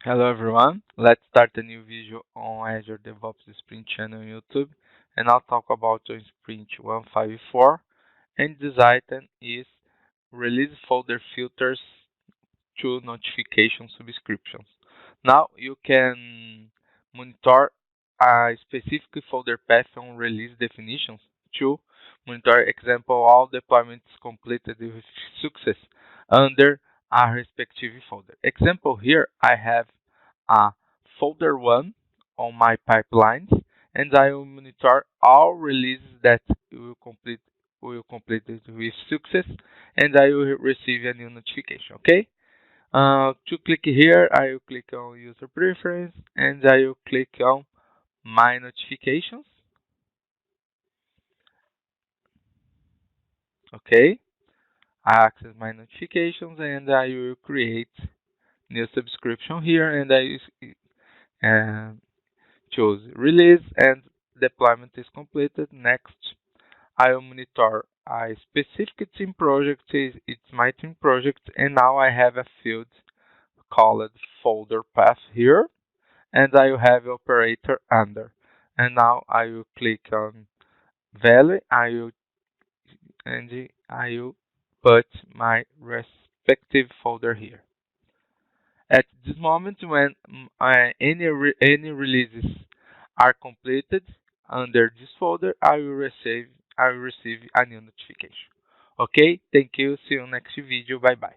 Hello everyone, let's start a new video on Azure DevOps Sprint channel on YouTube, and I'll talk about on Sprint 154, and this item is release folder filters to notification subscriptions. Now you can monitor a specific folder path on release definitions to monitor example all deployments completed with success under a respective folder. Example here, I have a folder 1 on my pipelines, and I will monitor all releases that will complete it with success, and I will receive a new notification. Okay. To click here, I will click on user preference, and I will click on my notifications. Okay. I access my notifications, and I will create new subscription here, and uh, choose release, and deployment is completed. Next, I will monitor a specific team project. It's my team project, and now I have a field called folder path here, and I will have operator under. And now I will click on value. I will put my respective folder here. At this moment, when any releases are completed under this folder, I will receive a new notification. Okay, thank you. See you next video. Bye bye.